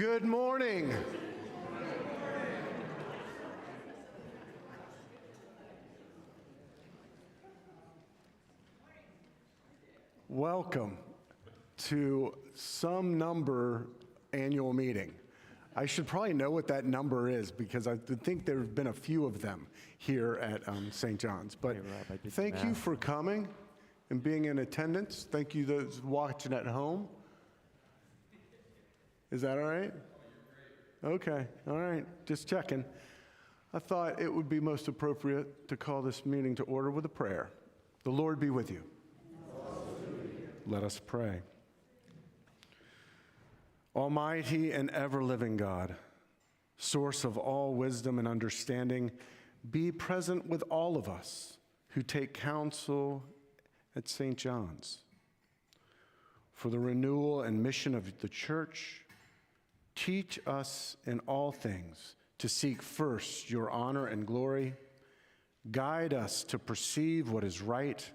Good morning. Welcome to some number annual meeting. I should probably know what that number is because I think there have been a few of them here at St. John's. But thank you for coming and being in attendance. Thank you those watching at home. Is that all right? Okay, all right, just checking. I thought it would be most appropriate to call this meeting to order with a prayer. The Lord be with you. Let us pray. Almighty and ever-living God, source of all wisdom and understanding, be present with all of us who take counsel at St. John's. For the renewal and mission of the church, teach us in all things to seek first your honor and glory, guide us to perceive what is right,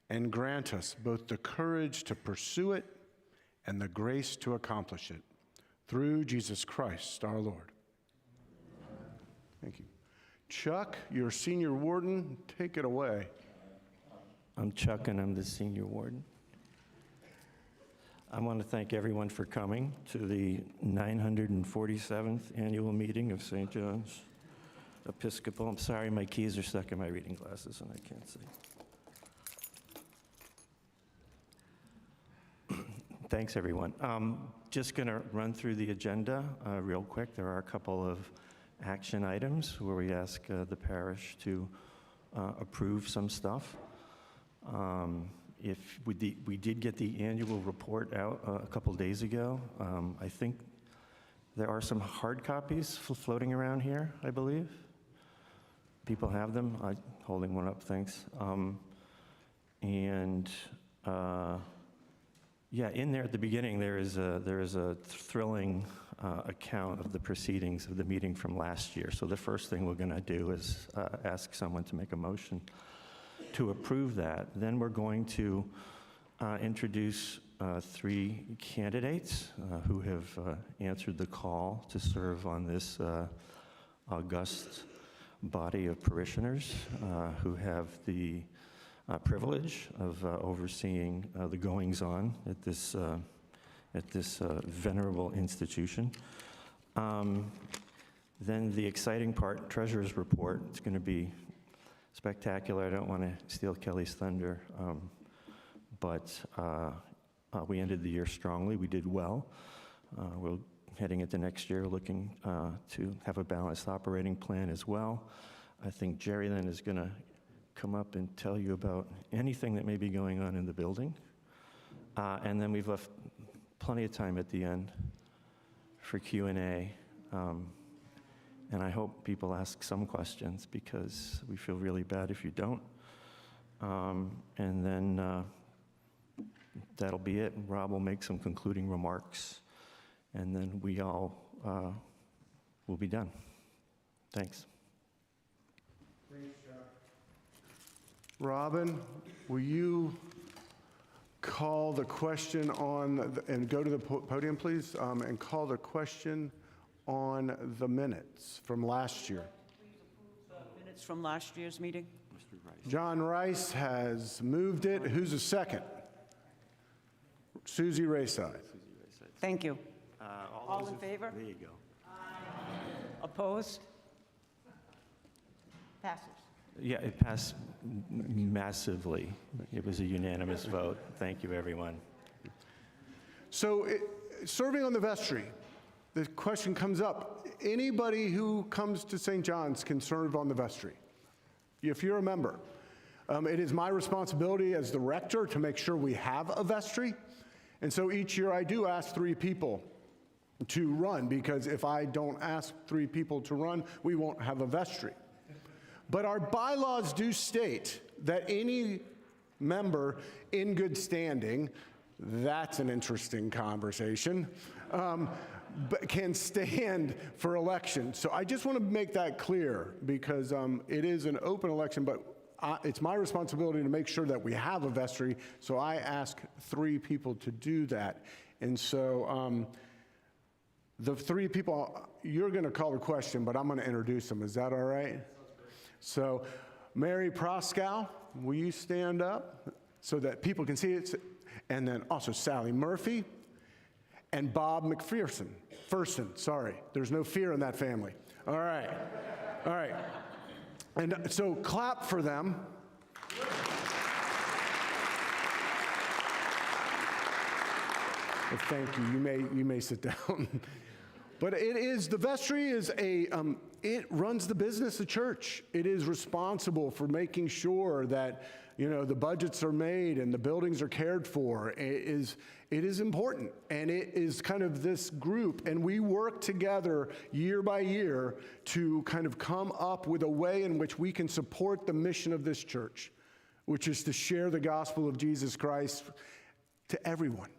and grant us both the courage to pursue it and the grace to accomplish it. Through Jesus Christ, our Lord. Thank you. Chuck, your senior warden, take it away. I'm Chuck, and I'm the senior warden. I want to thank everyone for coming to the 947th annual meeting of St. John's Episcopal. I'm sorry, my keys are stuck in my reading glasses and I can't see. Thanks, everyone. Just going to run through the agenda real quick. There are a couple of action items where we ask the parish to approve some stuff. If we did get the annual report out a couple days ago. I think there are some hard copies floating around here, I believe. People have them. I'm holding one up, thanks. Yeah, in there at the beginning, there is a thrilling account of the proceedings of the meeting from last year. So the first thing we're going to do is ask someone to make a motion to approve that. Then we're going to introduce three candidates who have answered the call to serve on this august body of parishioners who have the privilege of overseeing the goings-on at this venerable institution. Then the exciting part, Treasurer's Report. It's going to be spectacular. I don't want to steal Kelly's thunder, but we ended the year strongly. We did well. We're heading into next year looking to have a balanced operating plan as well. I think Jerry then is going to come up and tell you about anything that may be going on in the building. And then we've left plenty of time at the end for Q&A. And I hope people ask some questions because we feel really bad if you don't. And then that'll be it. Rob will make some concluding remarks, and then we all will be done. Thanks. Robin, will you call the question on, and go to the podium, please, and call the question on the minutes from last year. Please approve the minutes from last year's meeting. Mr. Rice. John Rice has moved it. Who's a second? Susie Rayside. Thank you. All in favor? There you go. Opposed? Passes. Yeah, it passed massively. It was a unanimous vote. Thank you, everyone. So, serving on the vestry, the question comes up. Anybody who comes to St. John's can serve on the vestry, if you're a member. It is my responsibility as the rector to make sure we have a vestry. And so each year I do ask 3 people to run, because if I don't ask 3 people to run, we won't have a vestry. But our bylaws do state that any member in good standing, that's an interesting conversation, but can stand for election. So I just want to make that clear, because it is an open election, but it's my responsibility to make sure that we have a vestry, so I ask 3 people to do that. And so The three people, you're going to call the question, but I'm going to introduce them. Is that all right? So, Mary Proskow, will you stand up so that people can see it? And then also Sally Murphy and Bob McPherson. Sorry. There's no fear in that family. All right. All right. And so clap for them. Well, thank you. You may sit down. But the vestry is it runs the business of church. It is responsible for making sure that, the budgets are made and the buildings are cared for. It is important. And it is kind of this group, and we work together year by year to kind of come up with a way in which we can support the mission of this church, which is to share the gospel of Jesus Christ to everyone.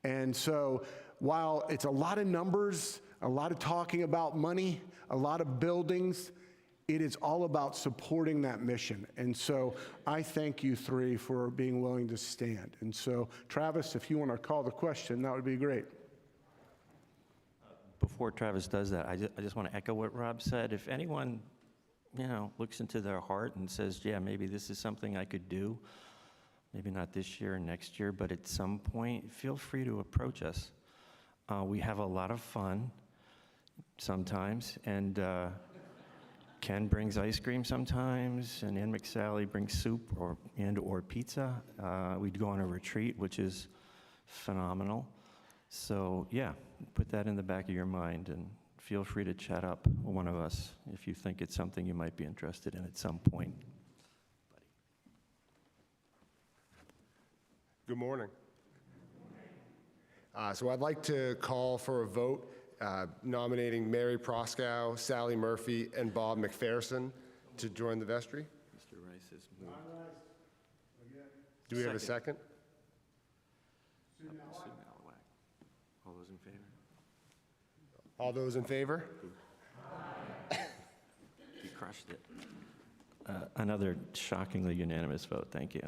And so while it's a lot of numbers, a lot of talking about money, a lot of buildings, it is all about supporting that mission. And so I thank you three for being willing to stand. And so, Travis, if you want to call the question, that would be great. Before Travis does that, I just want to echo what Rob said. If anyone, looks into their heart and says, yeah, maybe this is something I could do, maybe not this year or next year, but at some point, feel free to approach us. We have a lot of fun sometimes, and Ken brings ice cream sometimes, and Ann McSally brings soup or pizza. We'd go on a retreat, which is phenomenal. So yeah, put that in the back of your mind, and feel free to chat up one of us if you think it's something you might be interested in at some point. Good morning. So I'd like to call for a vote nominating Mary Proskow, Sally Murphy, and Bob McPherson to join the vestry. Mr. Rice has moved. Do we have a second? Sue Malawak. All those in favor? All those in favor? You crushed it. Another shockingly unanimous vote. Thank you.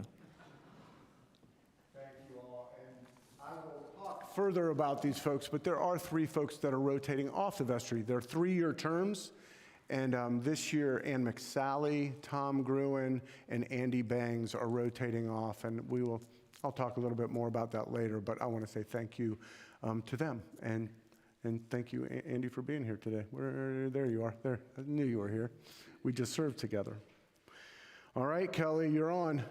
Further about these folks, but there are three folks that are rotating off the vestry. They're 3-year terms, and this year Ann McSally, Tom Gruen, and Andy Bangs are rotating off, and I'll talk a little bit more about that later, but I want to say thank you to them, and thank you, Andy, for being here today. There you are. There, I knew you were here. We just served together. All right, Kelly, you're on.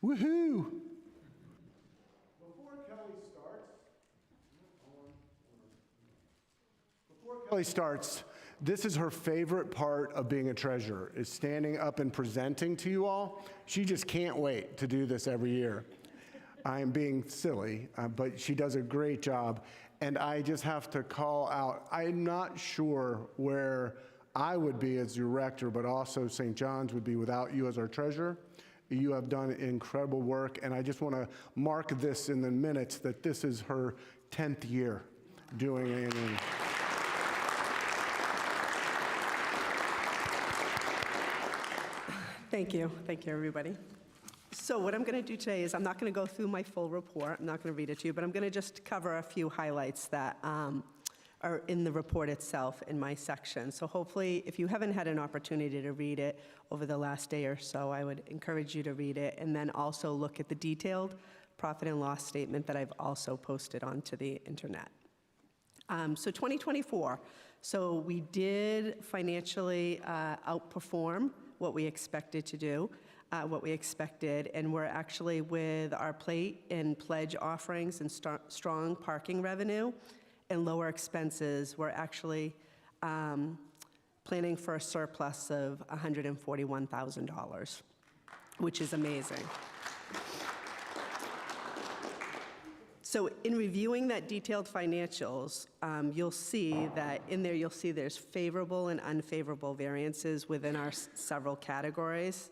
Woohoo! Kelly starts, this is her favorite part of being a treasurer, is standing up and presenting to you all. She just can't wait to do this every year. I'm being silly, but she does a great job. And I just have to call out, I'm not sure where I would be as your rector, but also St. John's would be without you as our treasurer. You have done incredible work, and I just want to mark this in the minutes that this is her 10th year doing it. Thank you, everybody. So what I'm going to do today is I'm not going to go through my full report. I'm not going to read it to you, but I'm going to just cover a few highlights that are in the report itself in my section. So hopefully, if you haven't had an opportunity to read it over the last day or so, I would encourage you to read it, and then also look at the detailed profit and loss statement that I've also posted onto the internet. So 2024, so we did financially outperform what we expected to do, and we're actually, with our plate and pledge offerings and strong parking revenue and lower expenses, we're actually planning for a surplus of $141,000, which is amazing. So in reviewing that detailed financials, you'll see that in there, there's favorable and unfavorable variances within our several categories.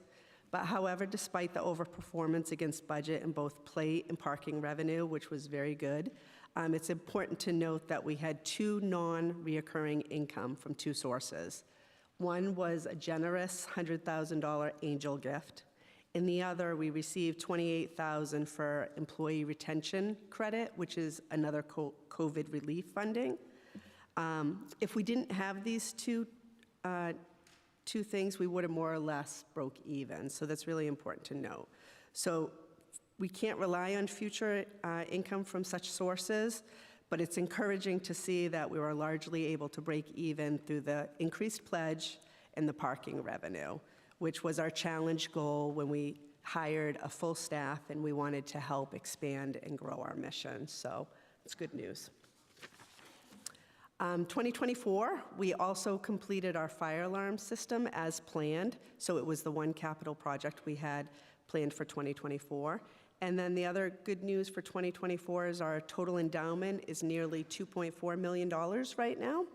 But however, despite the overperformance against budget in both plate and parking revenue, which was very good, it's important to note that we had two non-reoccurring income from two sources. One was a generous $100,000 angel gift. In the other, we received $28,000 for employee retention credit, which is another COVID relief funding. If we didn't have these two things, we would have more or less broke even. So that's really important to note. So we can't rely on future income from such sources, but it's encouraging to see that we were largely able to break even through the increased pledge and the parking revenue, which was our challenge goal when we hired a full staff and we wanted to help expand and grow our mission. So it's good news. 2024, we also completed our fire alarm system as planned. So it was the one capital project we had planned for 2024. And then the other good news for 2024 is our total endowment is nearly $2.4 million right now.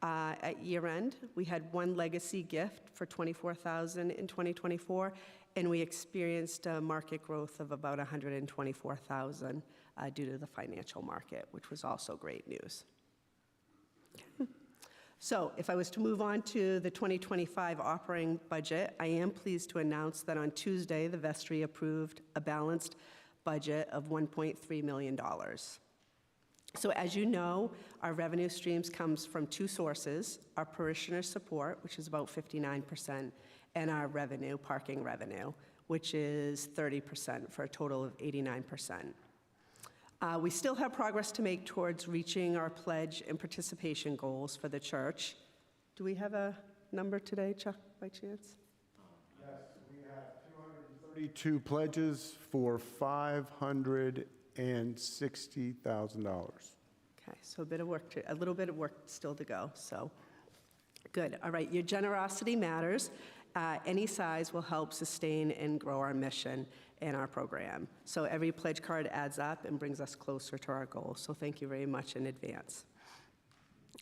At year end, we had one legacy gift for $24,000 in 2024, and we experienced a market growth of about $124,000 due to the financial market, which was also great news. So if I was to move on to the 2025 operating budget, I am pleased to announce that on Tuesday, the vestry approved a balanced budget of $1.3 million. So as you know, our revenue streams comes from two sources, our parishioner support, which is about 59%, and our revenue, parking revenue, which is 30% for a total of 89%. We still have progress to make towards reaching our pledge and participation goals for the church. Do we have a number today, Chuck, by chance? Yes, we have 232 pledges for $560,000. Okay, so a little bit of work still to go, so good. All right, your generosity matters. Any size will help sustain and grow our mission and our program. So every pledge card adds up and brings us closer to our goal. So thank you very much in advance.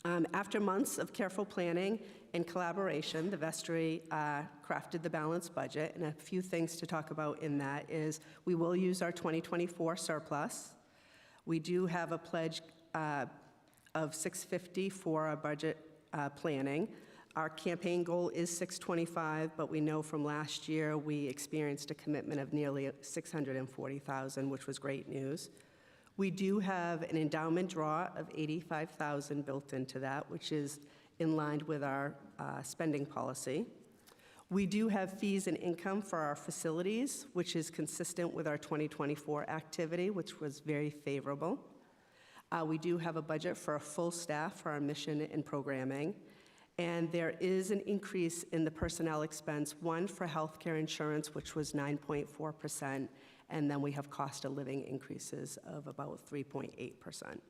After months of careful planning and collaboration, the vestry crafted the balanced budget, and a few things to talk about in that is we will use our 2024 surplus. We do have a pledge of $650 for our budget planning. Our campaign goal is $625, but we know from last year we experienced a commitment of nearly $640,000, which was great news. We do have an endowment draw of $85,000 built into that, which is in line with our spending policy. We do have fees and income for our facilities, which is consistent with our 2024 activity, which was very favorable. We do have a budget for a full staff for our mission and programming. And there is an increase in the personnel expense, one for healthcare insurance, which was 9.4%, and then we have cost of living increases of about 3.8%.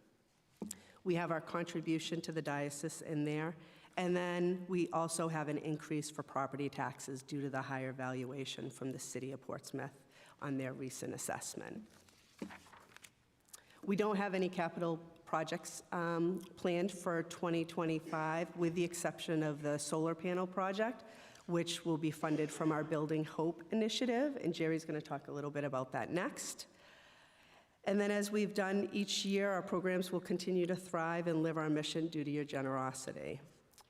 We have our contribution to the diocese in there, and then we also have an increase for property taxes due to the higher valuation from the city of Portsmouth on their recent assessment. We don't have any capital projects planned for 2025, with the exception of the solar panel project, which will be funded from our Building Hope initiative, and Jerry's going to talk a little bit about that next. And then as we've done each year, our programs will continue to thrive and live our mission due to your generosity.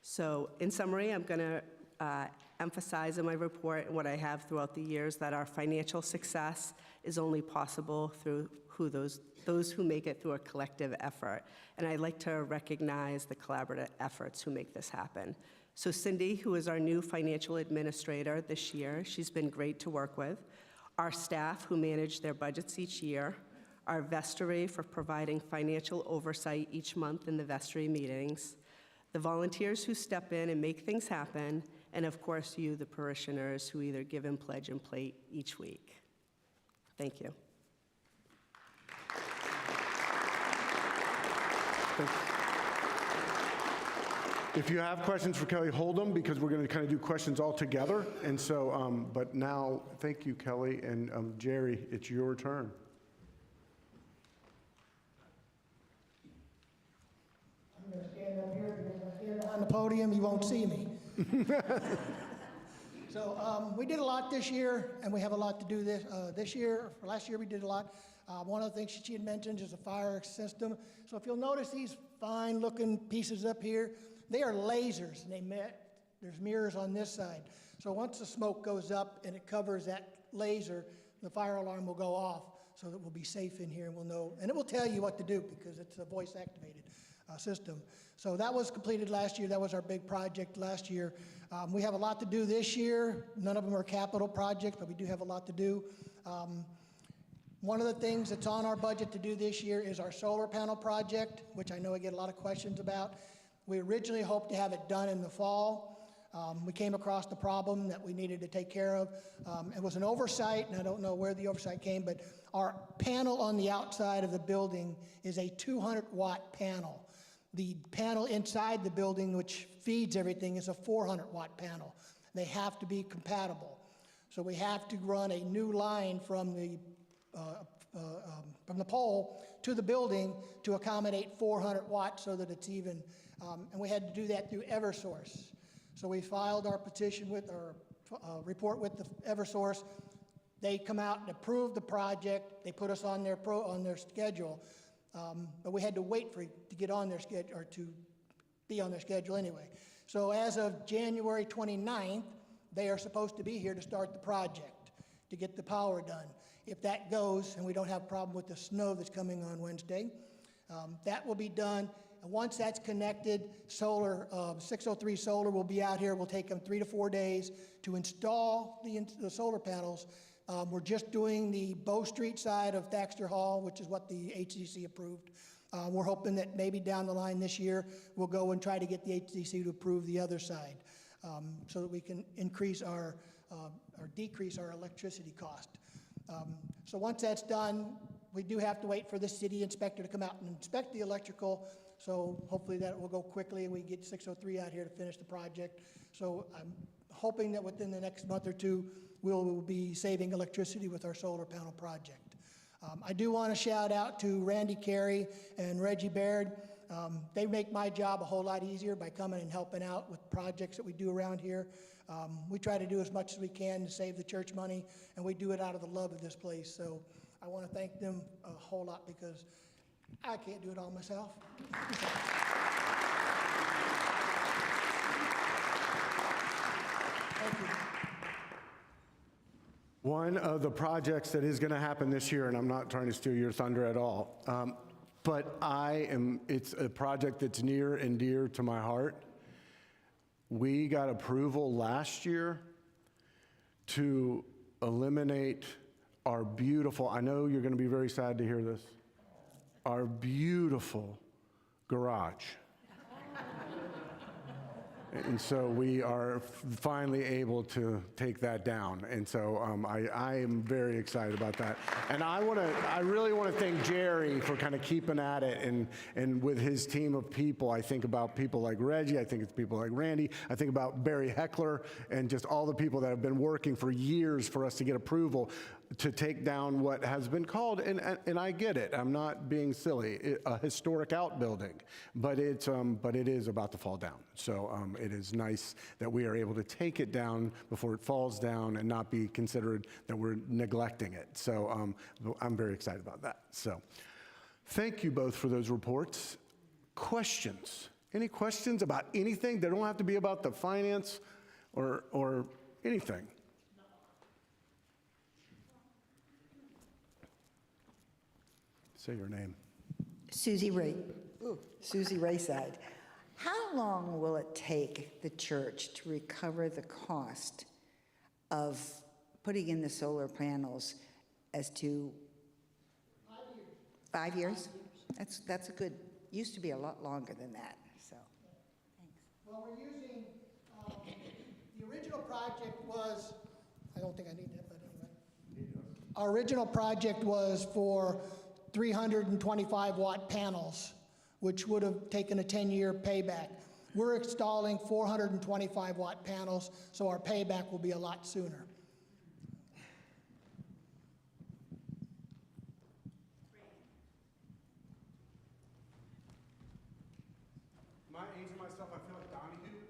So in summary, I'm going to emphasize in my report and what I have throughout the years that our financial success is only possible through those who make it through a collective effort. And I'd like to recognize the collaborative efforts who make this happen. So Cindy, who is our new financial administrator this year, she's been great to work with. Our staff who manage their budgets each year. Our vestry for providing financial oversight each month in the vestry meetings. The volunteers who step in and make things happen. And of course, you, the parishioners, who either give and pledge and plate each week. Thank you. If you have questions for Kelly, hold them, because we're going to kind of do questions all together. And so, but now, thank you, Kelly. And Jerry, it's your turn. I'm going to stand up here because if I stand on the podium, you won't see me. So we did a lot this year, and we have a lot to do this year. For last year, we did a lot. One of the things she had mentioned is a fire system. So if you'll notice these fine-looking pieces up here, they are lasers, and there's mirrors on this side. So once the smoke goes up and it covers that laser, the fire alarm will go off so that we'll be safe in here and we'll know. And it will tell you what to do because it's voice activated. system. So that was completed last year. That was our big project last year. We have a lot to do this year. None of them are capital projects, but we do have a lot to do. One of the things that's on our budget to do this year is our solar panel project, which I know I get a lot of questions about. We originally hoped to have it done in the fall. We came across the problem that we needed to take care of. It was an oversight, and I don't know where the oversight came, but our panel on the outside of the building is a 200-watt panel. The panel inside the building, which feeds everything, is a 400-watt panel. They have to be compatible. So we have to run a new line from the pole to the building to accommodate 400 watts so that it's even. And we had to do that through Eversource. So we filed our petition with our report with the Eversource. They come out and approve the project. They put us on their schedule, but we had to wait to get on their schedule, or to be on their schedule anyway. So as of January 29th, they are supposed to be here to start the project, to get the power done. If that goes, and we don't have a problem with the snow that's coming on Wednesday, that will be done. And once that's connected, 603 Solar will be out here. It will take them 3 to 4 days to install the solar panels. We're just doing the Bow Street side of Thaxter Hall, which is what the HCC approved. We're hoping that maybe down the line this year, we'll go and try to get the HCC to approve the other side, so that we can increase or decrease our electricity cost. So once that's done, we do have to wait for the city inspector to come out and inspect the electrical. So hopefully that will go quickly and we get 603 out here to finish the project. So I'm hoping that within the next month or two, we'll be saving electricity with our solar panel project. I do want to shout out to Randy Carey and Reggie Baird. They make my job a whole lot easier by coming and helping out with projects that we do around here. We try to do as much as we can to save the church money, and we do it out of the love of this place. So I want to thank them a whole lot because I can't do it all myself. Thank you. One of the projects that is going to happen this year, and I'm not trying to steal your thunder at all, but it's a project that's near and dear to my heart. We got approval last year to eliminate our beautiful, I know you're going to be very sad to hear this, our beautiful garage. And so we are finally able to take that down. And so I am very excited about that. And I really want to thank Jerry for kind of keeping at it. And with his team of people, I think about people like Reggie, I think it's people like Randy, I think about Barry Heckler, and just all the people that have been working for years for us to get approval to take down what has been called, and I get it, I'm not being silly, a historic outbuilding, but it is about to fall down. So it is nice that we are able to take it down before it falls down and not be considered that we're neglecting it. So I'm very excited about that. So thank you both for those reports. Questions? Any questions about anything? They don't have to be about the finance or anything. Say your name. Susie Rayside. How long will it take the church to recover the cost of putting in the solar panels as to 5 years? That's a good, used to be a lot longer than that, so, thanks. Well, we're using, the original project was, I don't think I need that, but anyway. Our original project was for 325-watt panels, which would have taken a 10-year payback. We're installing 425-watt panels, so our payback will be a lot sooner. Am I aging myself? I feel like Donahue.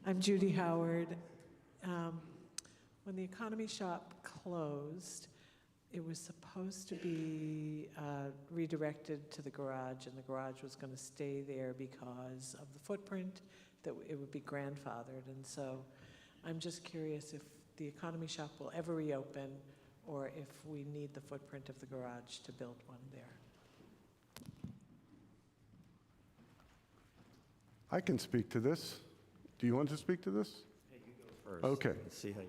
I'm Judy Howard. When the economy shop closed, it was supposed to be redirected to the garage, and the garage was going to stay there because of the footprint, that it would be grandfathered. And so I'm just curious if the economy shop will ever reopen, or if we need the footprint of the garage to build one there. I can speak to this. Do you want to speak to this? First, Okay. let's see how you.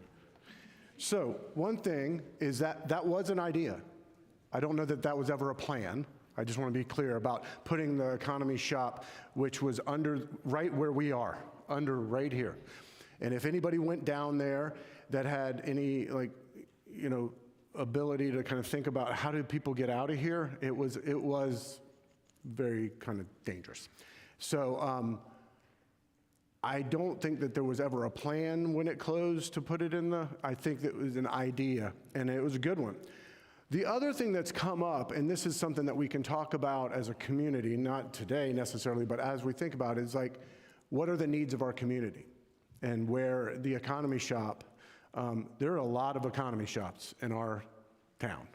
So one thing is that was an idea. I don't know that that was ever a plan. I just want to be clear about putting the economy shop, which was under, right where we are, under right here. And if anybody went down there that had any, like, you know, ability to kind of think about how do people get out of here, it was very kind of dangerous. So I don't think that there was ever a plan when it closed to put it in the, I think that it was an idea, and it was a good one. The other thing that's come up, and this is something that we can talk about as a community, not today necessarily, but as we think about it, is like, what are the needs of our community? And where the economy shop, there are a lot of economy shops in our town.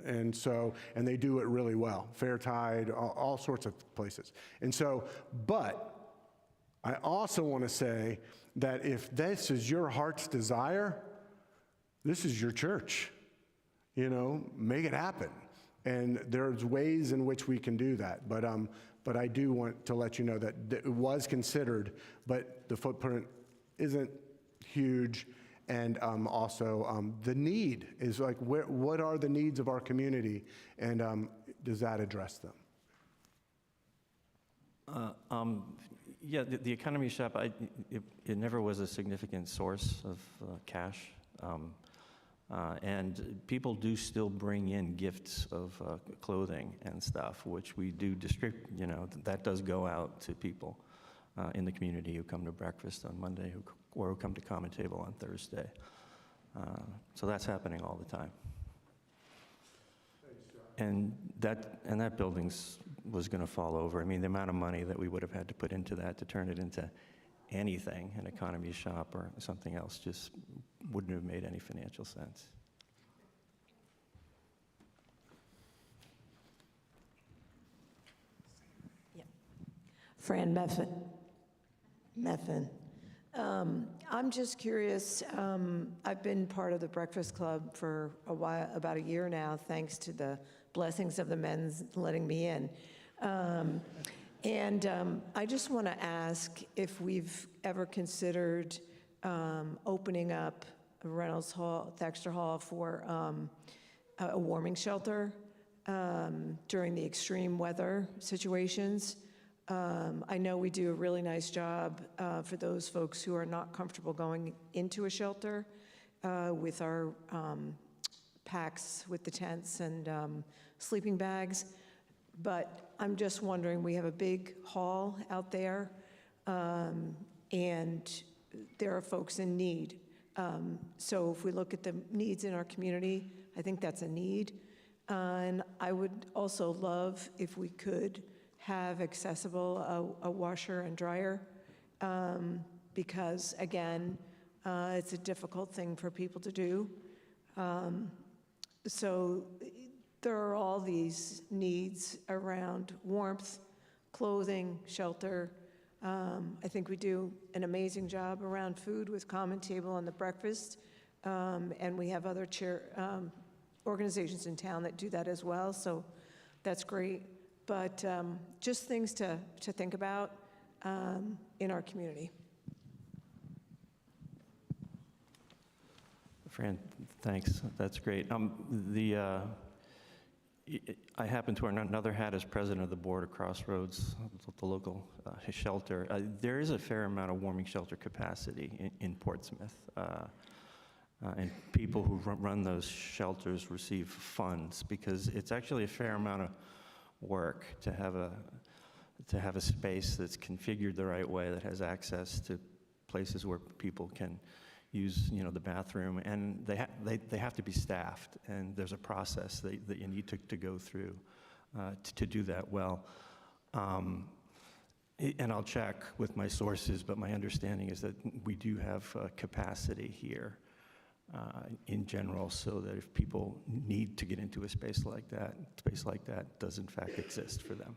And so, and they do it really well. Fairtide, all sorts of places. And so, but I also want to say that if this is your heart's desire, this is your church. You know, make it happen. And there's ways in which we can do that. But I do want to let you know that it was considered, but the footprint isn't huge. And also the need is like, what are the needs of our community? And does that address them? Yeah, the economy shop, it never was a significant source of cash. And people do still bring in gifts of clothing and stuff, which we do distribute, you know, that does go out to people in the community who come to breakfast on Monday or who come to Common Table on Thursday. So that's happening all the time. And that building was going to fall over. I mean, the amount of money that we would have had to put into that to turn it into anything, an economy shop or something else, just wouldn't have made any financial sense. Fran Meffin. I'm just curious, I've been part of the Breakfast Club for a while, about a year now, thanks to the blessings of the men's letting me in. I just want to ask if we've ever considered opening up Reynolds Hall, Thaxter Hall for a warming shelter during the extreme weather situations. I know we do a really nice job for those folks who are not comfortable going into a shelter with our packs with the tents and sleeping bags. But I'm just wondering, we have a big hall out there, and there are folks in need. So if we look at the needs in our community, I think that's a need. And I would also love if we could have accessible a washer and dryer, because again, it's a difficult thing for people to do. So there are all these needs around warmth, clothing, shelter. I think we do an amazing job around food with Common Table and the breakfast, and we have other organizations in town that do that as well, so that's great. But just things to think about in our community. Fran, thanks. That's great. I happen to wear another hat as president of the board of Crossroads, the local shelter. There is a fair amount of warming shelter capacity in Portsmouth. And people who run those shelters receive funds because it's actually a fair amount of work to have a space that's configured the right way, that has access to places where people can use, you know, the bathroom, and they have to be staffed, and there's a process that you need to go through to do that well. And I'll check with my sources, but my understanding is that we do have capacity here in general, so that if people need to get into a space like that does in fact exist for them.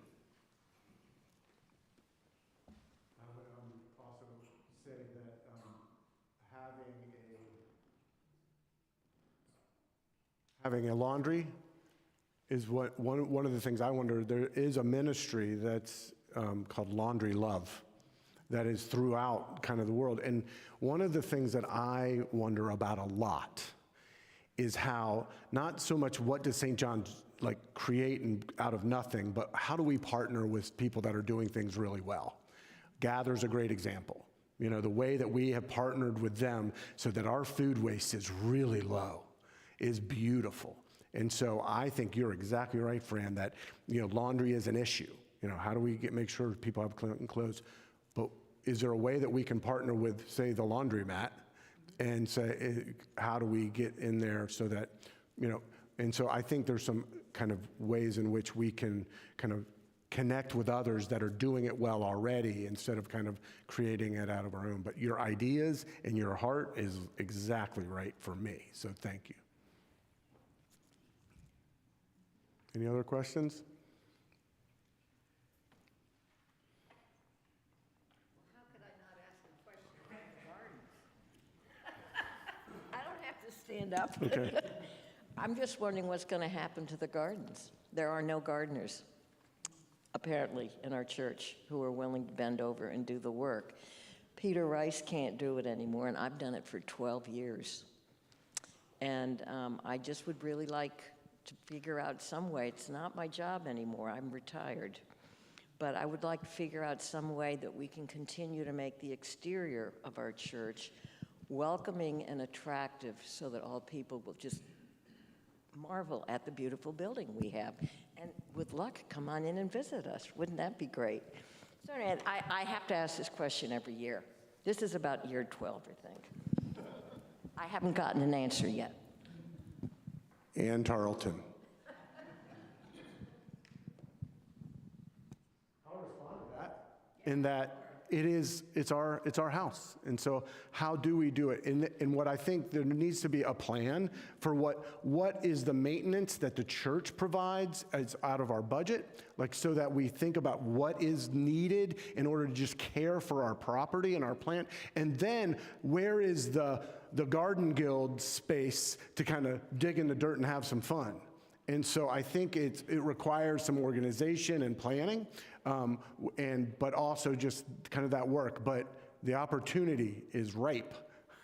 I would also say that having a laundry is one of the things I wonder. There is a ministry that's called Laundry Love, that is throughout kind of the world. And one of the things that I wonder about a lot is how, not so much what does St. John's like create and out of nothing, but how do we partner with people that are doing things really well? Gather's a great example. You know, the way that we have partnered with them so that our food waste is really low is beautiful. And so I think you're exactly right, Fran, that, you know, laundry is an issue. You know, how do we make sure people have clean clothes? But is there a way that we can partner with, say, the laundromat and say, how do we get in there so that, you know, and so I think there's some kind of ways in which we can kind of connect with others that are doing it well already instead of kind of creating it out of our own. But your ideas and your heart is exactly right for me, so thank you. Any other questions? I don't have to stand up. Okay. I'm just wondering what's going to happen to the gardens. There are no gardeners, apparently, in our church who are willing to bend over and do the work. Peter Rice can't do it anymore, and I've done it for 12 years. And I just would really like to figure out some way. It's not my job anymore. I'm retired. But I would like to figure out some way that we can continue to make the exterior of our church welcoming and attractive so that all people will just marvel at the beautiful building we have. And with luck, come on in and visit us. Wouldn't that be great? So anyway, I have to ask this question every year. This is about year 12, I think. I haven't gotten an answer yet. Ann Tarleton. I'll respond to that. In that it's our house. And so how do we do it? And what I think there needs to be a plan for what is the maintenance that the church provides as out of our budget, like so that we think about what is needed in order to just care for our property and our plant. And then where is the garden guild space to kind of dig in the dirt and have some fun? And so I think it requires some organization and planning, but also just kind of that work. But the opportunity is ripe.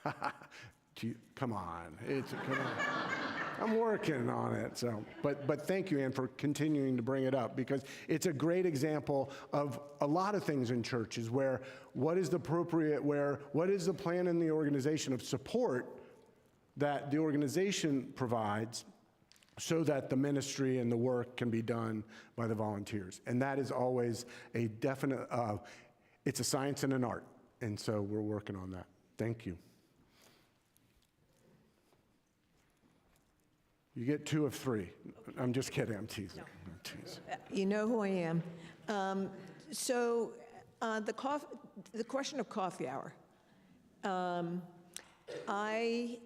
Come on, come on. I'm working on it. So, but thank you, Ann, for continuing to bring it up, because it's a great example of a lot of things in churches where what is the plan in the organization of support that the organization provides, so that the ministry and the work can be done by the volunteers. And that is always a definite, it's a science and an art. And so we're working on that. Thank you. You get 2 of 3. I'm just kidding, I'm teasing. I'm teasing. You know who I am. So the question of coffee hour. I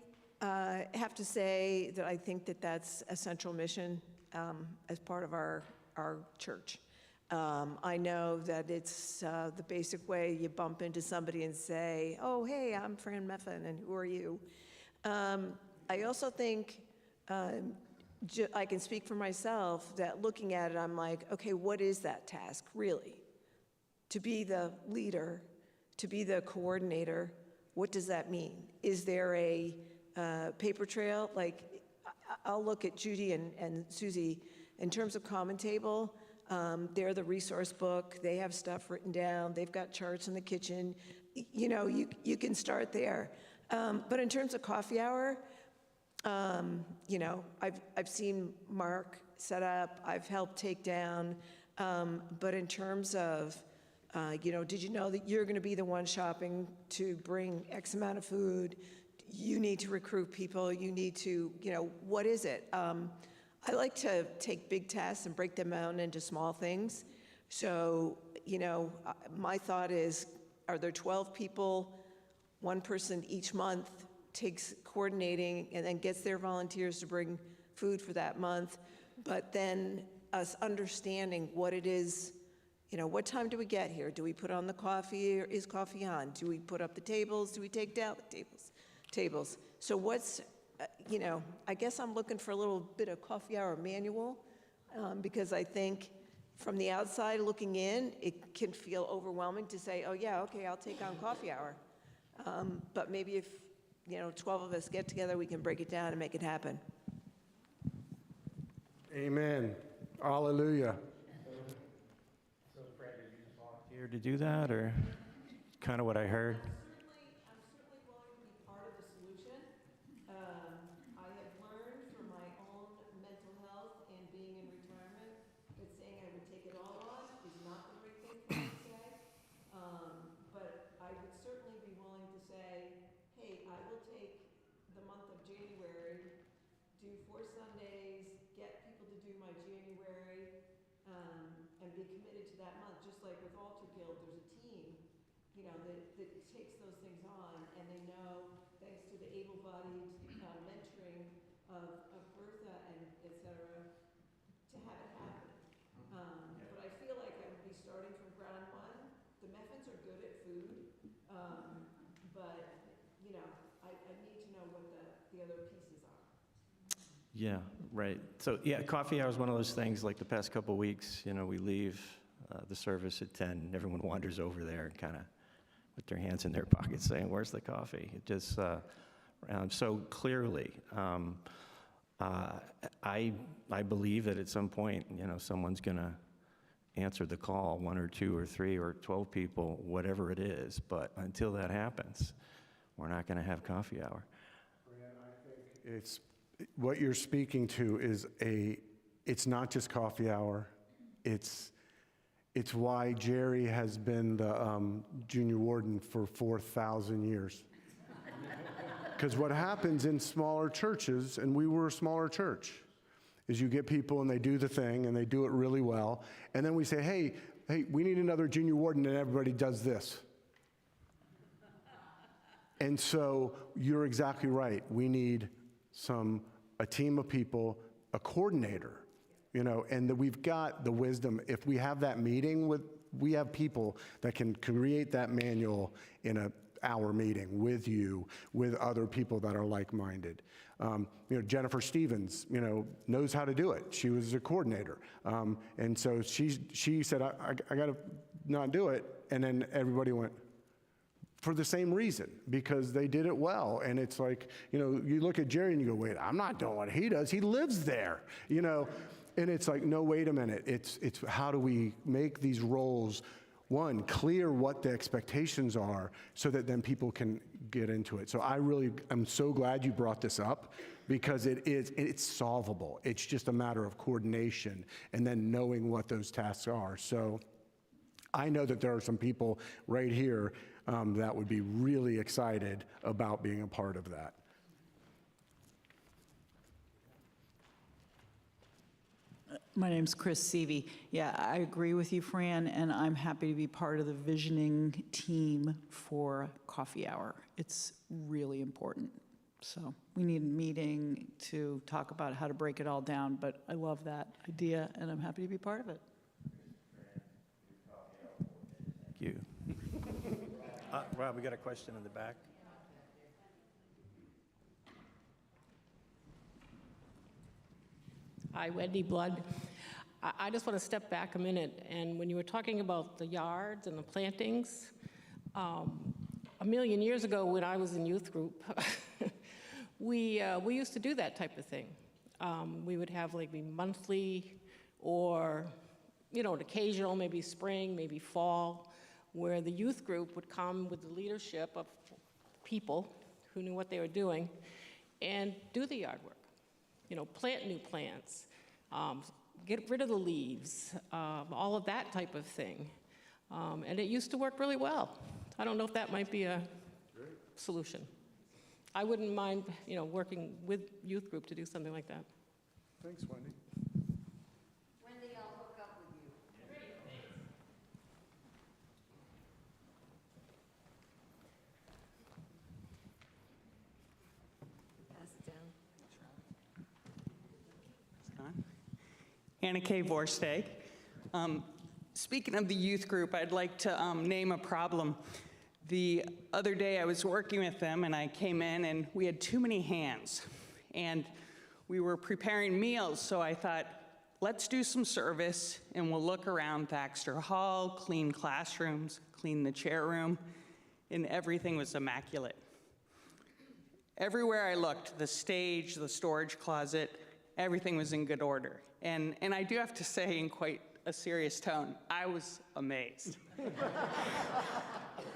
have to say that I think that that's a central mission as part of our church. I know that it's the basic way you bump into somebody and say, oh, hey, I'm Fran Meffin, and who are you? I also think, I can speak for myself, that looking at it, I'm like, okay, what is that task, really? To be the leader, to be the coordinator, what does that mean? Is there a paper trail? Like, I'll look at Judy and Susie in terms of Common Table. They're the resource book. They have stuff written down. They've got charts in the kitchen. You know, you can start there. But in terms of coffee hour, you know, I've seen Mark set up. I've helped take down. But in terms of, you know, did you know that you're going to be the one shopping to bring X amount of food? You need to recruit people. You need to, you know, what is it? I like to take big tasks and break them down into small things. So, you know, my thought is, are there 12 people? One person each month takes coordinating and then gets their volunteers to bring food for that month. But then us understanding what it is, you know, what time do we get here? Do we put on the coffee, or is coffee on? Do we put up the tables? Do we take down the tables? So what's, you know, I guess I'm looking for a little bit of coffee hour manual, because I think from the outside looking in, it can feel overwhelming to say, oh, yeah, okay, I'll take on coffee hour. But maybe if, 12 of us get together, we can break it down and make it happen. Amen. Hallelujah. So Fred, are you volunteer to do that, or kind of what I heard? I'm certainly willing to be part of the solution. I have learned from my own mental health and being in retirement that saying I would take it all on is not the right thing for me to say. But I would certainly be willing to say, hey, I will take the month of January, do 4 Sundays, get people to do my January, and be committed to that month. Just like with Altar Guild, there's a team, that takes those things on, and they know, thanks to the able-bodied mentoring of Bertha and et cetera, to have it happen. But I feel like I would be starting from ground one. The Meffins are good at food, but, I need to know what the other pieces are. Yeah, right. So, yeah, coffee hour is one of those things, like the past couple of weeks, we leave the service at 10, and everyone wanders over there and kind of with their hands in their pockets saying, where's the coffee? It just, so clearly, I believe that at some point, someone's going to answer the call, 1 or 2 or 3 or 12 people, whatever it is. But until that happens, we're not going to have coffee hour. It's what you're speaking to is it's not just coffee hour. It's why Jerry has been the junior warden for 4,000 years. Because what happens in smaller churches, and we were a smaller church, is you get people and they do the thing and they do it really well, and then we say, hey, we need another junior warden, and everybody does this. And so you're exactly right. We need a team of people, a coordinator, and that we've got the wisdom. If we have that meeting we have people that can create that manual in an hour meeting with you, with other people that are like-minded. Jennifer Stevens, knows how to do it. She was a coordinator. And so she said, I got to not do it. And then everybody went, for the same reason, because they did it well. And it's like, you look at Jerry and you go, wait, I'm not doing what he does. He lives there, And it's like, no, wait a minute. It's how do we make these roles, one, clear what the expectations are so that then people can get into it. So I'm so glad you brought this up, because it's solvable. It's just a matter of coordination and then knowing what those tasks are. So I know that there are some people right here that would be really excited about being a part of that. My name's Chris Seavey. Yeah, I agree with you, Fran, and I'm happy to be part of the visioning team for coffee hour. It's really important. So we need a meeting to talk about how to break it all down, but I love that idea, and I'm happy to be part of it. Thank you. Rob, we got a question in the back. Hi, Wendy Blood. I just want to step back a minute, and when you were talking about the yards and the plantings, a million years ago when I was in youth group, we used to do that type of thing. We would have like maybe monthly or, an occasional, maybe spring, maybe fall, where the youth group would come with the leadership of people who knew what they were doing and do the yard work. Plant new plants, get rid of the leaves, all of that type of thing. And it used to work really well. I don't know if that might be a solution. I wouldn't mind, working with youth group to do something like that. Thanks, Wendy. Wendy, I'll hook up with you. Pass it down. Anna K. Vorsteg. Speaking of the youth group, I'd like to name a problem. The other day I was working with them and I came in and we had too many hands. And we were preparing meals, so I thought, let's do some service, and we'll look around Thaxter Hall, clean classrooms, clean the chair room, and everything was immaculate. Everywhere I looked, the stage, the storage closet, everything was in good order. And I do have to say, in quite a serious tone, I was amazed.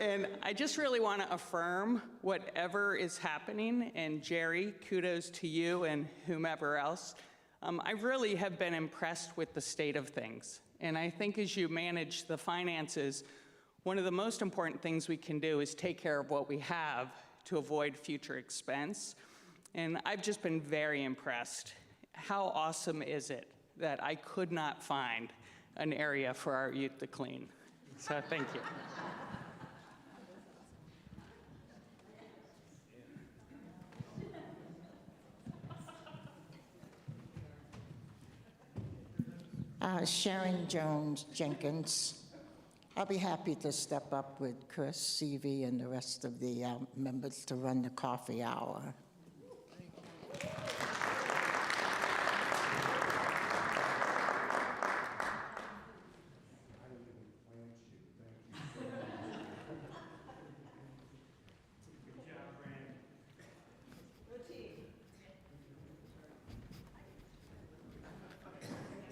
And I just really want to affirm whatever is happening, and Jerry, kudos to you and whomever else. I really have been impressed with the state of things. And I think as you manage the finances, one of the most important things we can do is take care of what we have to avoid future expense. And I've just been very impressed. How awesome is it that I could not find an area for our youth to clean? So thank you. Sharon Jones Jenkins. I'll be happy to step up with Chris Seavey and the rest of the members to run the coffee hour.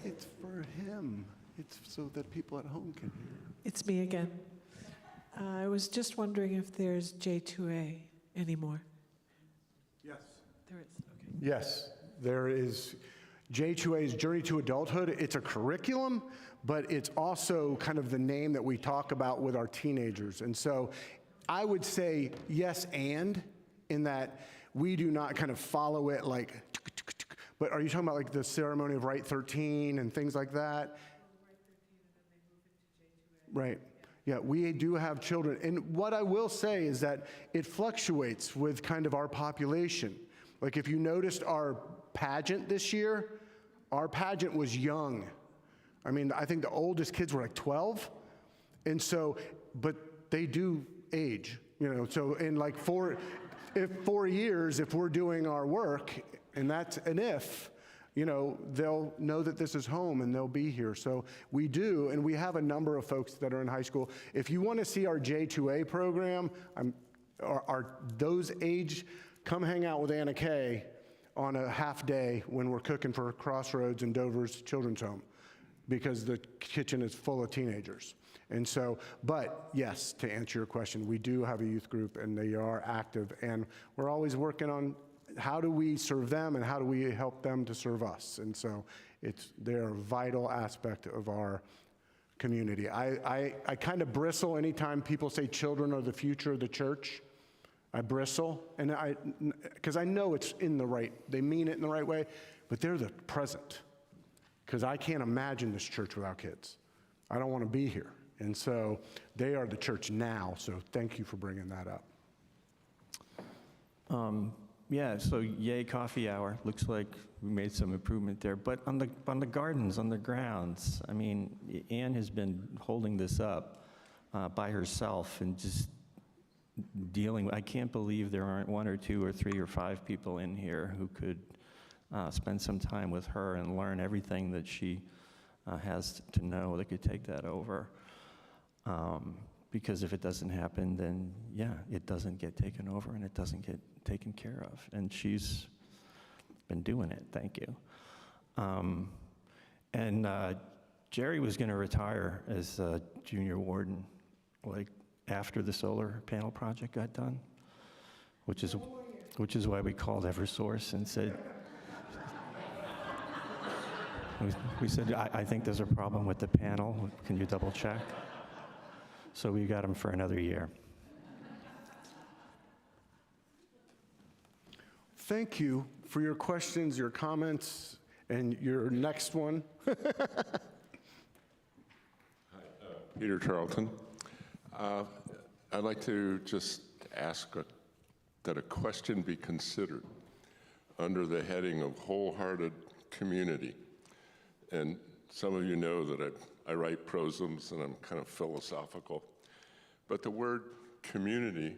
It's for him. It's so that people at home can hear. It's me again. I was just wondering if there's J2A anymore. Yes. There is, okay. Yes, there is J2A's Journey to Adulthood. It's a curriculum, but it's also kind of the name that we talk about with our teenagers. And so I would say yes and, in that we do not kind of follow it like, but are you talking about like the ceremony of Rite 13 and things like that? Right. Yeah, we do have children. And what I will say is that it fluctuates with kind of our population. Like if you noticed our pageant this year, our pageant was young. I mean, I think the oldest kids were like 12. And so, but they do age, you know, so in like 4 years, if we're doing our work, and that's an if, you know, they'll know that this is home and they'll be here. So we do, and we have a number of folks that are in high school. If you want to see our J2A program, those age, come hang out with Anna Kay on a half day when we're cooking for Crossroads and Dover's Children's Home, because the kitchen is full of teenagers. And so, but yes, to answer your question, we do have a youth group and they are active, and we're always working on how do we serve them and how do we help them to serve us. And so they're a vital aspect of our community. I kind of bristle anytime people say children are the future of the church. I bristle, and because I know it's they mean it in the right way, but they're the present. Because I can't imagine this church without kids. I don't want to be here. And so they are the church now, so thank you for bringing that up. Yeah, so yay coffee hour. Looks like we made some improvement there. But on the gardens, on the grounds, I mean, Ann has been holding this up by herself and just dealing with, I can't believe there aren't 1 or 2 or 3 or 5 people in here who could spend some time with her and learn everything that she has to know that could take that over. Because if it doesn't happen, then yeah, it doesn't get taken over and it doesn't get taken care of. And she's been doing it, thank you. And Jerry was gonna retire as a junior warden, like after the solar panel project got done, which is why we called Eversource and said, we said, I think there's a problem with the panel, can you double check? So we got him for another year. Thank you for your questions, your comments, and your next one. Peter Charlton. I'd like to just ask that a question be considered under the heading of wholehearted community. And some of you know that I write prosums and I'm kind of philosophical. But the word community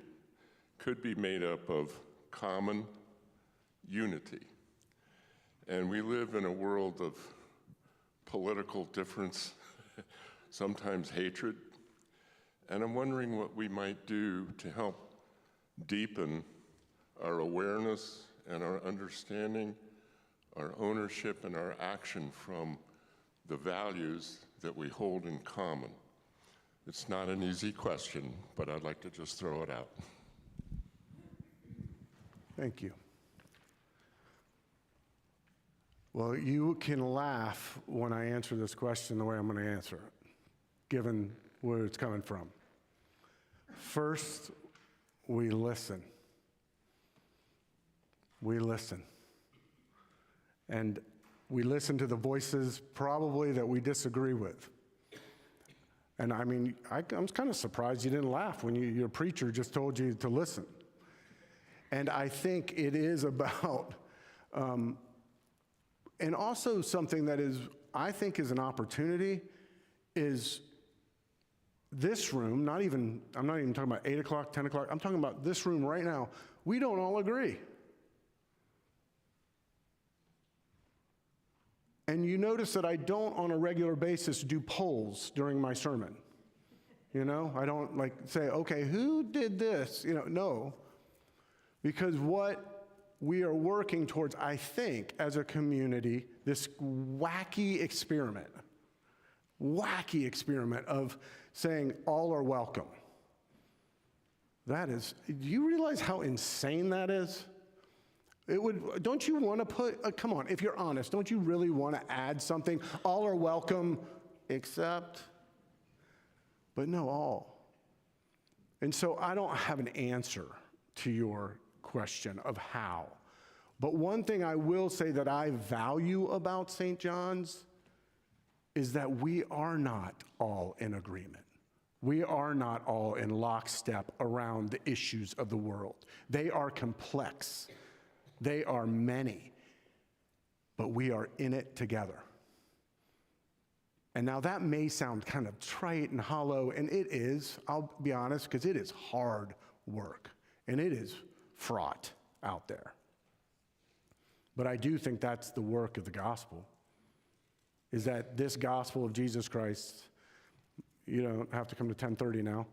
could be made up of common unity. And we live in a world of political difference, sometimes hatred. And I'm wondering what we might do to help deepen our awareness and our understanding, our ownership and our action from the values that we hold in common. It's not an easy question, but I'd like to just throw it out. Thank you. Well, you can laugh when I answer this question the way I'm going to answer it, given where it's coming from. First, we listen. We listen. And we listen to the voices probably that we disagree with. And I mean, I'm kind of surprised you didn't laugh when your preacher just told you to listen. And I think it is about, and also something that is, I think is an opportunity, is this room, I'm not even talking about 8 o'clock, 10 o'clock, I'm talking about this room right now. We don't all agree. And you notice that I don't on a regular basis do polls during my sermon. You know, I don't like say, okay, who did this? You know, no. Because what we are working towards, I think, as a community, this wacky experiment of saying all are welcome. That is, do you realize how insane that is? It would, don't you want to put, come on, if you're honest, don't you really want to add something? All are welcome, except, but no, all. And so I don't have an answer to your question of how. But one thing I will say that I value about St. John's is that we are not all in agreement. We are not all in lockstep around the issues of the world. They are complex. They are many. But we are in it together. And now that may sound kind of trite and hollow, and it is, I'll be honest, because it is hard work, and it is fraught out there. But I do think that's the work of the gospel, is that this gospel of Jesus Christ, you don't have to come to 10:30 now.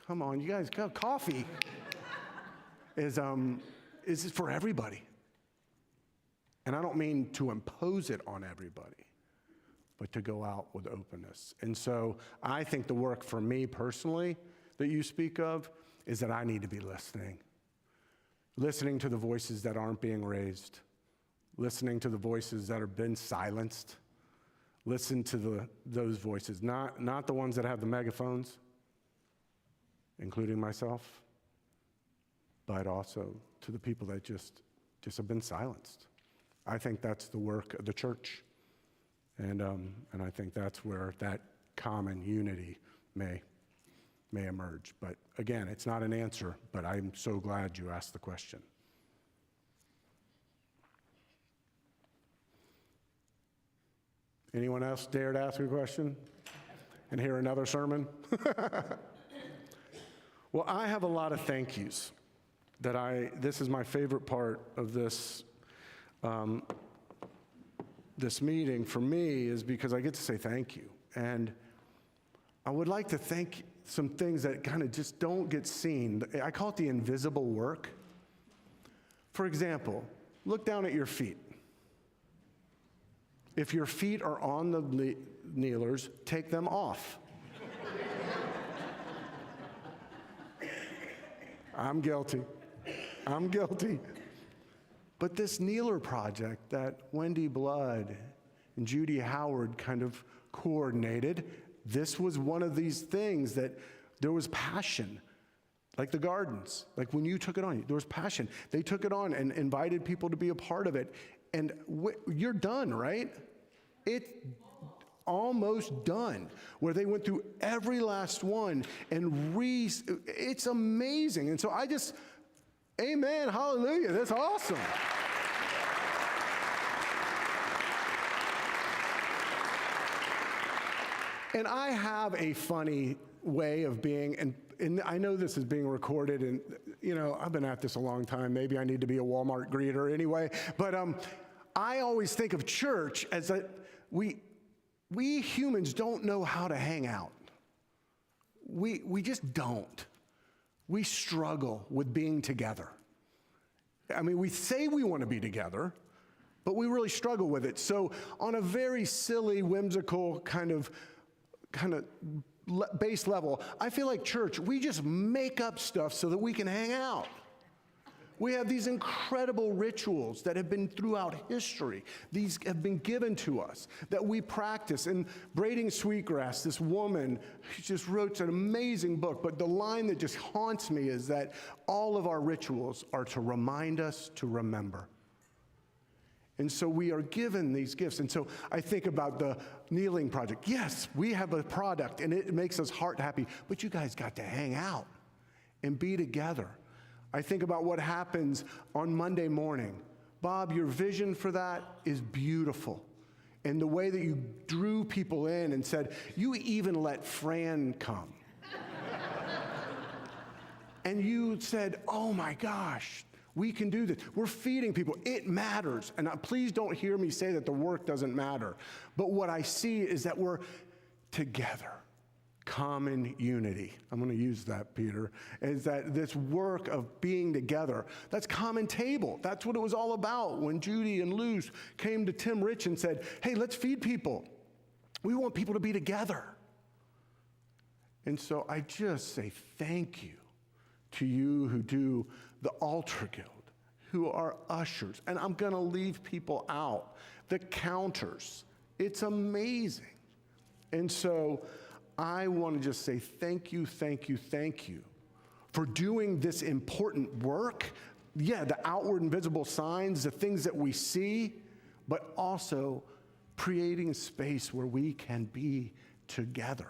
Come on, you guys, coffee is for everybody. And I don't mean to impose it on everybody, but to go out with openness. And so I think the work for me personally that you speak of is that I need to be listening to the voices that aren't being raised, listening to the voices that have been silenced. Listen to those voices, not the ones that have the megaphones, including myself, but also to the people that just have been silenced. I think that's the work of the church, and I think that's where that common unity may emerge. But again, it's not an answer, but I'm so glad you asked the question. Anyone else dare to ask a question and hear another sermon? Well, I have a lot of thank yous this is my favorite part of this meeting for me, is because I get to say thank you. And I would like to thank some things that kind of just don't get seen. I call it the invisible work. For example, look down at your feet. If your feet are on the kneelers, take them off. I'm guilty. But this kneeler project that Wendy Blood and Judy Howard kind of coordinated, this was one of these things that there was passion. Like the gardens, like when you took it on, there was passion. They took it on and invited people to be a part of it. And you're done, right? It's almost done, where they went through every last one and it's amazing. And so I just, amen, hallelujah, that's awesome. And I have a funny way of being, and I know this is being recorded, and I've been at this a long time. Maybe I need to be a Walmart greeter anyway, but I always think of church as that we humans don't know how to hang out. We just don't. We struggle with being together. I mean, we say we want to be together, but we really struggle with it. So on a very silly, whimsical kind of base level, I feel like church, we just make up stuff so that we can hang out. We have these incredible rituals that have been throughout history. These have been given to us that we practice. And Braiding Sweetgrass, this woman, she just wrote an amazing book, but the line that just haunts me is that all of our rituals are to remind us to remember. And so we are given these gifts. And so I think about the Kneeling Project. Yes, we have a product and it makes us heart happy, but you guys got to hang out and be together. I think about what happens on Monday morning. Bob, your vision for that is beautiful. And the way that you drew people in and said, you even let Fran come. And you said, oh my gosh, we can do this. We're feeding people. It matters. And please don't hear me say that the work doesn't matter. But what I see is that we're together. Common unity. I'm going to use that, Peter, is that this work of being together, that's common table. That's what it was all about when Judy and Luz came to Tim Rich and said, hey, let's feed people. We want people to be together. And so I just say thank you to you who do the Altar Guild, who are ushers, and I'm going to leave people out, the counters. It's amazing. And so I want to just say thank you, thank you, thank you for doing this important work. Yeah, the outward and visible signs, the things that we see, but also creating a space where we can be together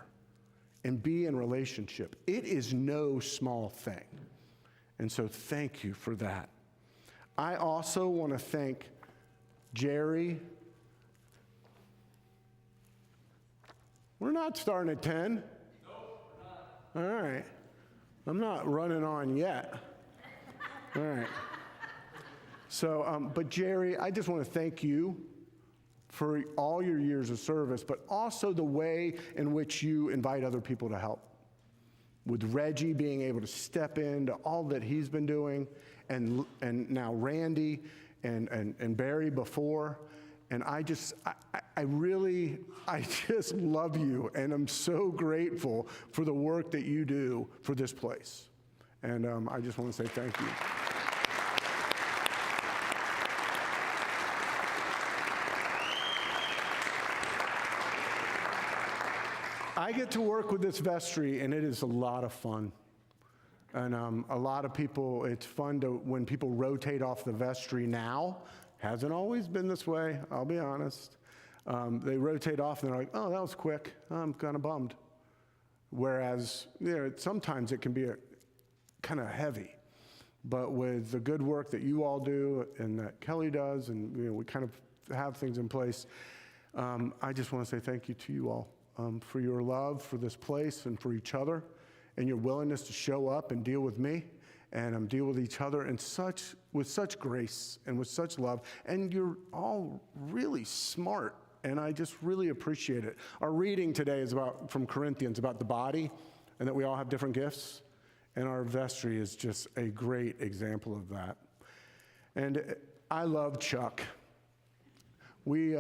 and be in relationship. It is no small thing. And so thank you for that. I also want to thank Jerry. We're not starting at 10. No, we're not. All right. I'm not running on yet. All right. So, but Jerry, I just want to thank you for all your years of service, but also the way in which you invite other people to help. With Reggie being able to step into all that he's been doing, and now Randy and Barry before. And I just love you, and I'm so grateful for the work that you do for this place. And I just want to say thank you. I get to work with this vestry, and it is a lot of fun. And a lot of people, it's fun when people rotate off the vestry now. Hasn't always been this way, I'll be honest. They rotate off and they're like, oh, that was quick. I'm kind of bummed. Whereas, sometimes it can be kind of heavy. But with the good work that you all do and that Kelly does, and we kind of have things in place, I just want to say thank you to you all for your love for this place and for each other, and your willingness to show up and deal with me. And deal with each other with such grace and with such love. And you're all really smart, and I just really appreciate it. Our reading today is from Corinthians about the body, and that we all have different gifts. And our vestry is just a great example of that. And I love Chuck. We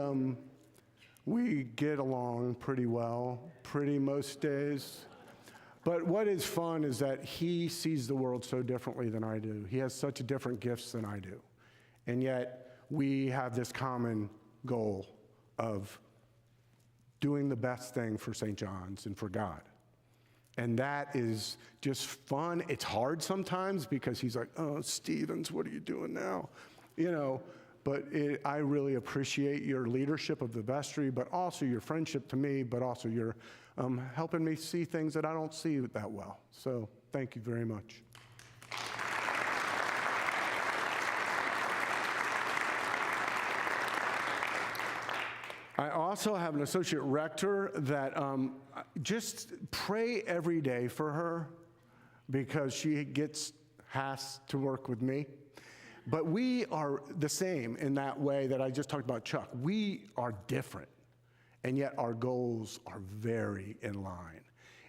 get along pretty well, most days. But what is fun is that he sees the world so differently than I do. He has such different gifts than I do. And yet we have this common goal of doing the best thing for St. John's and for God. And that is just fun. It's hard sometimes because he's like, oh, Stevens, what are you doing now? But I really appreciate your leadership of the vestry, but also your friendship to me, but also your helping me see things that I don't see that well. So thank you very much. I also have an associate rector that just pray every day for her because she has to work with me. but we are the same in that way that I just talked about Chuck. We are different, and yet our goals are very in line.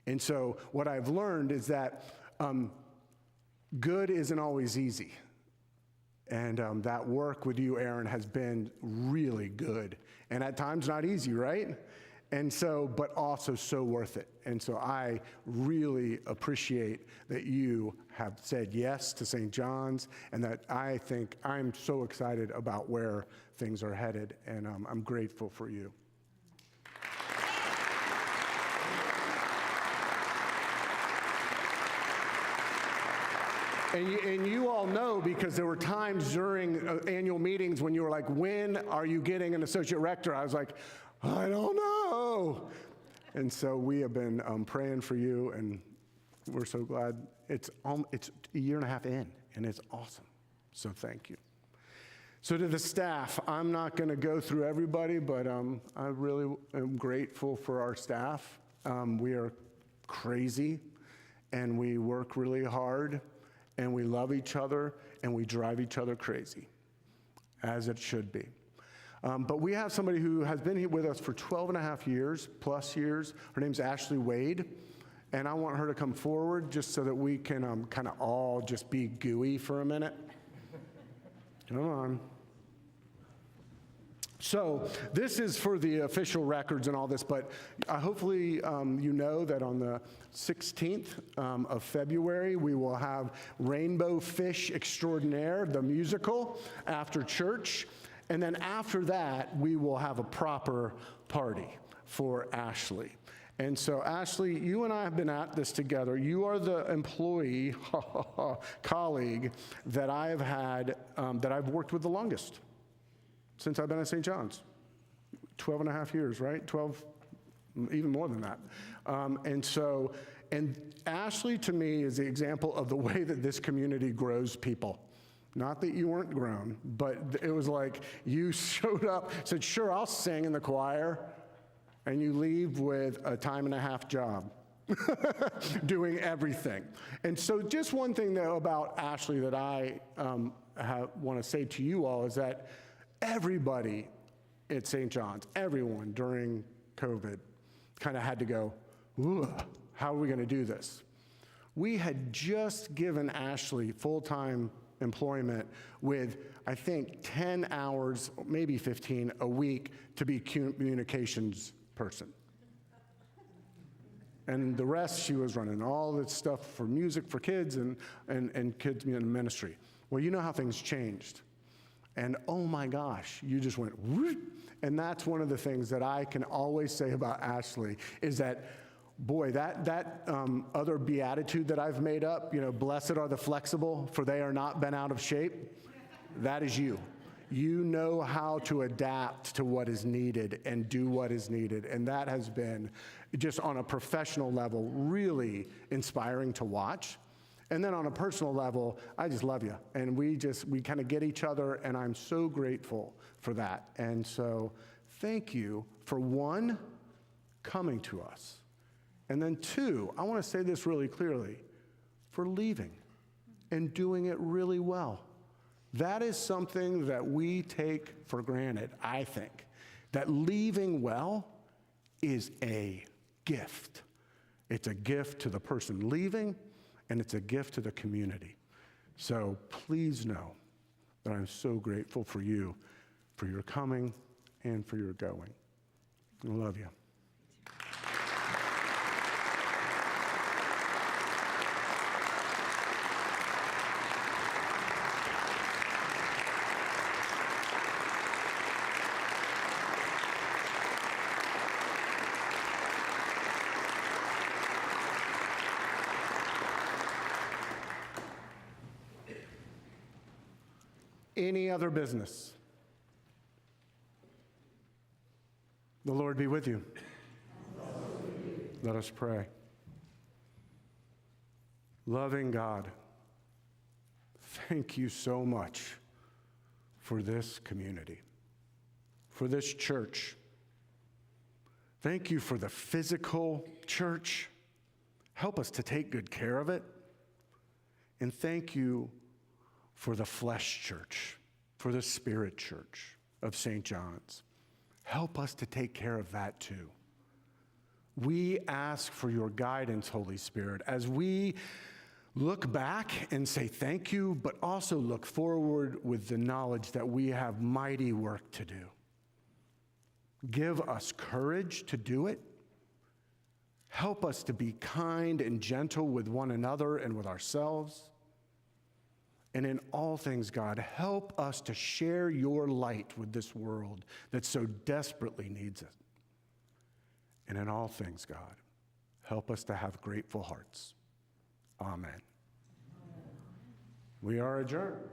And so what I've learned is that good isn't always easy. And that work with you, Aaron, has been really good. And at times not easy, right? And so, but also so worth it. And so I really appreciate that you have said yes to St. John's, and that I think I'm so excited about where things are headed, and I'm grateful for you. And you all know, because there were times during annual meetings when you were like, when are you getting an associate rector? I was like, I don't know. And so we have been praying for you, and we're so glad. It's a year and a half in, and it's awesome. So thank you. So to the staff, I'm not going to go through everybody, but I really am grateful for our staff. We are crazy, and we work really hard, and we love each other, and we drive each other crazy, as it should be. But we have somebody who has been here with us for 12 and a half years, plus years. Her name's Ashley Wade, and I want her to come forward just so that we can kind of all just be gooey for a minute. Come on. So this is for the official records and all this, but hopefully you know that on the 16th of February, we will have Rainbow Fish Extraordinaire, the musical, after church. And then after that, we will have a proper party for Ashley. And so, Ashley, you and I have been at this together. You are the employee, colleague, that I have had, that I've worked with the longest since I've been at St. John's. 12 and a half years, right? 12, even more than that. And Ashley, to me, is the example of the way that this community grows people. Not that you weren't grown, but it was like you showed up, said, sure, I'll sing in the choir, and you leave with a time and a half job doing everything. And so just one thing, though, about Ashley that I want to say to you all is that everybody at St. John's, everyone during COVID kind of had to go, how are we going to do this? We had just given Ashley full-time employment with, I think, 10 hours, maybe 15 a week to be communications person. And the rest, she was running all this stuff for music for kids and kids in ministry. Well, you know how things changed. And oh my gosh, you just went, whoop. And that's one of the things that I can always say about Ashley is that, boy, that other beatitude that I've made up, blessed are the flexible, for they are not bent out of shape, that is you. You know how to adapt to what is needed and do what is needed. And that has been, just on a professional level, really inspiring to watch. And then on a personal level, I just love you. And we kind of get each other, and I'm so grateful for that. And so thank you for, one, coming to us. And then two, I want to say this really clearly, for leaving and doing it really well. That is something that we take for granted, I think. That leaving well is a gift. It's a gift to the person leaving, and it's a gift to the community. So please know that I'm so grateful for you, for your coming and for your going. I love you. Any other business? The Lord be with you. Let us pray. Loving God, thank you so much for this community, for this church. Thank you for the physical church. Help us to take good care of it. And thank you for the flesh church, for the spirit church of St. John's. Help us to take care of that too. We ask for your guidance, Holy Spirit, as we look back and say thank you, but also look forward with the knowledge that we have mighty work to do. Give us courage to do it. Help us to be kind and gentle with one another and with ourselves. And in all things, God, help us to share your light with this world that so desperately needs it. And in all things, God, help us to have grateful hearts. Amen. We are adjourned.